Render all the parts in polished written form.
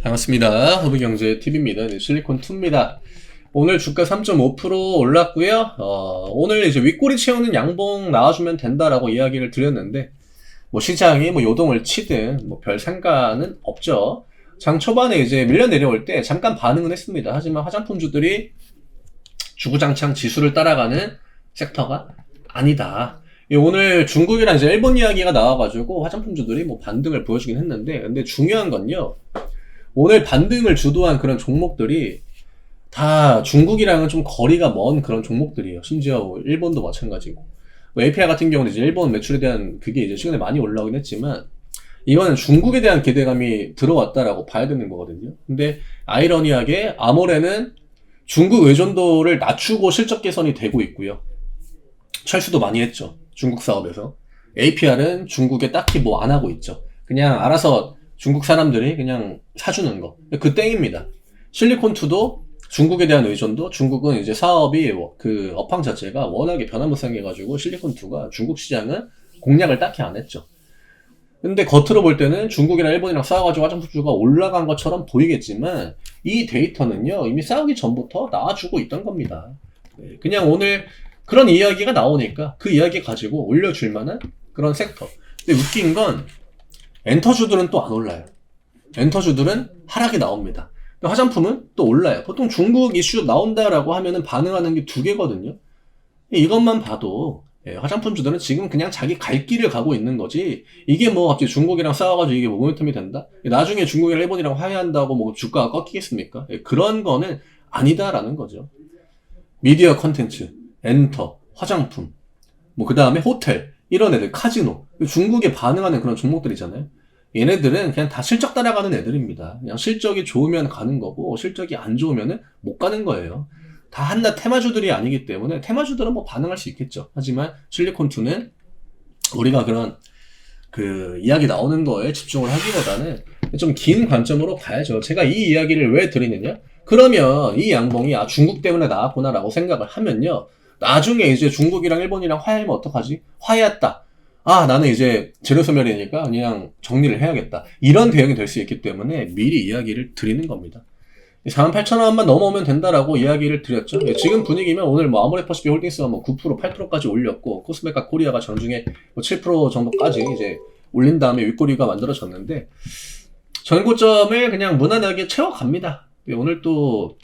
반갑습니다. 허브경제TV입니다. 네, 실리콘2입니다. 오늘 주가 3.5% 올랐고요. 오늘 이제 윗꼬리 채우는 양봉 나와주면 된다라고 이야기를 드렸는데, 시장이 요동을 치든 별 상관은 없죠. 장 초반에 이제 밀려 내려올 때 잠깐 반응은 했습니다. 하지만 화장품주들이 주구장창 지수를 따라가는 섹터가 아니다. 오늘 중국이랑 이제 일본 이야기가 나와가지고 화장품주들이 반등을 보여주긴 했는데, 근데 중요한 건요, 오늘 반등을 주도한 그런 종목들이 다 중국이랑은 좀 거리가 먼 그런 종목들이에요. 심지어 일본도 마찬가지고. API 같은 경우는 이제 일본 매출에 대한 그게 이제 최근에 많이 올라오긴 했지만, 이거는 중국에 대한 기대감이 들어왔다라고 봐야 되는 거거든요. 근데 아이러니하게 아모레는 중국 의존도를 낮추고 실적 개선이 되고 있고요. 철수도 많이 했죠. 중국 사업에서. APR은 중국에 딱히 안 하고 있죠. 그냥 알아서 중국 사람들이 그냥 사주는 거. 그 땡입니다. 실리콘2도 중국에 대한 의존도, 중국은 이제 사업이 그 업황 자체가 워낙에 변화무쌍해가지고 실리콘2가 중국 시장은 공략을 딱히 안 했죠. 근데 겉으로 볼 때는 중국이랑 일본이랑 싸워가지고 화장품주가 올라간 것처럼 보이겠지만, 이 데이터는요, 이미 싸우기 전부터 나와주고 있던 겁니다. 그냥 오늘 그런 이야기가 나오니까 그 이야기 가지고 올려줄 만한 그런 섹터. 근데 웃긴 건 엔터주들은 또 안 올라요. 엔터주들은 하락이 나옵니다. 화장품은 또 올라요. 보통 중국 이슈 나온다라고 하면은 반응하는 게 두 개거든요. 이것만 봐도 화장품주들은 지금 그냥 자기 갈 길을 가고 있는 거지, 이게 갑자기 중국이랑 싸워가지고 이게 모멘텀이 된다? 나중에 중국이랑 일본이랑 화해한다고 주가가 꺾이겠습니까? 그런 거는 아니다라는 거죠. 미디어 컨텐츠, 엔터, 화장품, 그 다음에 호텔, 이런 애들, 카지노, 중국에 반응하는 그런 종목들이잖아요. 얘네들은 그냥 다 실적 따라가는 애들입니다. 그냥 실적이 좋으면 가는 거고, 실적이 안 좋으면 못 가는 거예요. 다 한낱 테마주들이 아니기 때문에 테마주들은 반응할 수 있겠죠. 하지만 실리콘2는 우리가 그런 이야기 나오는 거에 집중을 하기보다는 좀 긴 관점으로 가야죠. 제가 이 이야기를 왜 드리느냐? 그러면 이 양봉이 중국 때문에 나왔구나 라고 생각을 하면요, 나중에 이제 중국이랑 일본이랑 화해하면 어떡하지? 화해했다. 나는 이제 재료소멸이니까 그냥 정리를 해야겠다. 이런 대응이 될 수 있기 때문에 미리 이야기를 드리는 겁니다. 48,000원만 넘어오면 된다라고 이야기를 드렸죠. 지금 분위기면 오늘 아모레퍼시픽 홀딩스가 9%, 8%까지 올렸고, 코스메카 코리아가 전중에 7% 정도까지 이제 올린 다음에 윗꼬리가 만들어졌는데, 전고점을 그냥 무난하게 채워갑니다. 오늘 또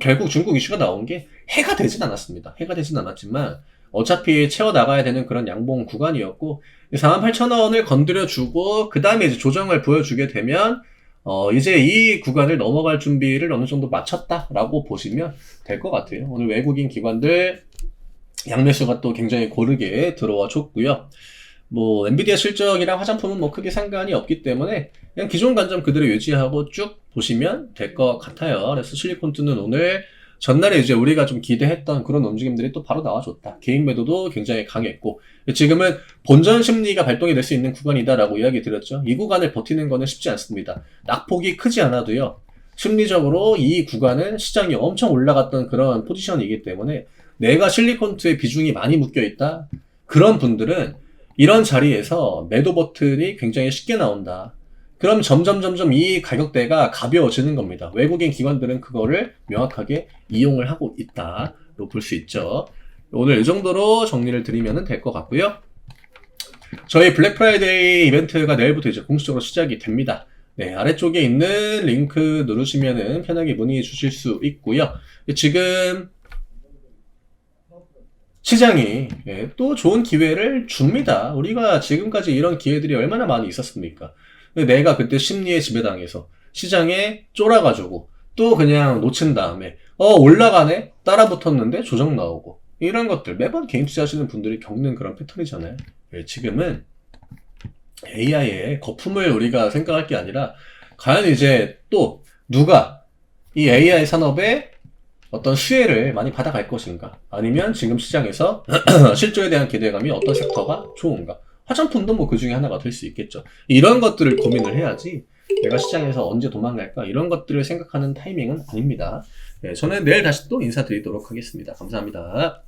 결국 중국 이슈가 나온 게 해가 되진 않았습니다. 해가 되진 않았지만 어차피 채워나가야 되는 그런 양봉 구간이었고, 48,000원을 건드려주고 그 다음에 이제 조정을 보여주게 되면 이제 이 구간을 넘어갈 준비를 어느 정도 마쳤다라고 보시면 될 것 같아요. 오늘 외국인 기관들 양매수가 또 굉장히 고르게 들어와 줬고요. 엔비디아 실적이랑 화장품은 크게 상관이 없기 때문에 그냥 기존 관점 그대로 유지하고 쭉 보시면 될 것 같아요. 그래서 실리콘2는 오늘 전날에 이제 우리가 좀 기대했던 그런 움직임들이 또 바로 나와줬다. 개인 매도도 굉장히 강했고, 지금은 본전 심리가 발동이 될 수 있는 구간이다라고 이야기 드렸죠. 이 구간을 버티는 거는 쉽지 않습니다. 낙폭이 크지 않아도요, 심리적으로 이 구간은 시장이 엄청 올라갔던 그런 포지션이기 때문에 내가 실리콘2의 비중이 많이 묶여있다, 그런 분들은 이런 자리에서 매도 버튼이 굉장히 쉽게 나온다. 그럼 점점 이 가격대가 가벼워지는 겁니다. 외국인 기관들은 그거를 명확하게 이용을 하고 있다로 볼 수 있죠. 오늘 이 정도로 정리를 드리면 될 것 같고요. 저희 블랙 프라이데이 이벤트가 내일부터 이제 공식적으로 시작이 됩니다. 아래쪽에 있는 링크 누르시면은 편하게 문의 주실 수 있고요. 지금 시장이 또 좋은 기회를 줍니다. 우리가 지금까지 이런 기회들이 얼마나 많이 있었습니까? 내가 그때 심리에 지배당해서 시장에 쫄아가지고 또 그냥 놓친 다음에 올라가네? 따라 붙었는데 조정 나오고, 이런 것들 매번 개인 투자하시는 분들이 겪는 그런 패턴이잖아요. 지금은 AI의 거품을 우리가 생각할 게 아니라, 과연 이제 또 누가 이 AI 산업에 어떤 수혜를 많이 받아갈 것인가, 아니면 지금 시장에서 실조에 대한 기대감이 어떤 섹터가 좋은가, 화장품도 그 중에 하나가 될 수 있겠죠. 이런 것들을 고민을 해야지 내가 시장에서 언제 도망갈까, 이런 것들을 생각하는 타이밍은 아닙니다. 저는 내일 다시 또 인사드리도록 하겠습니다. 감사합니다.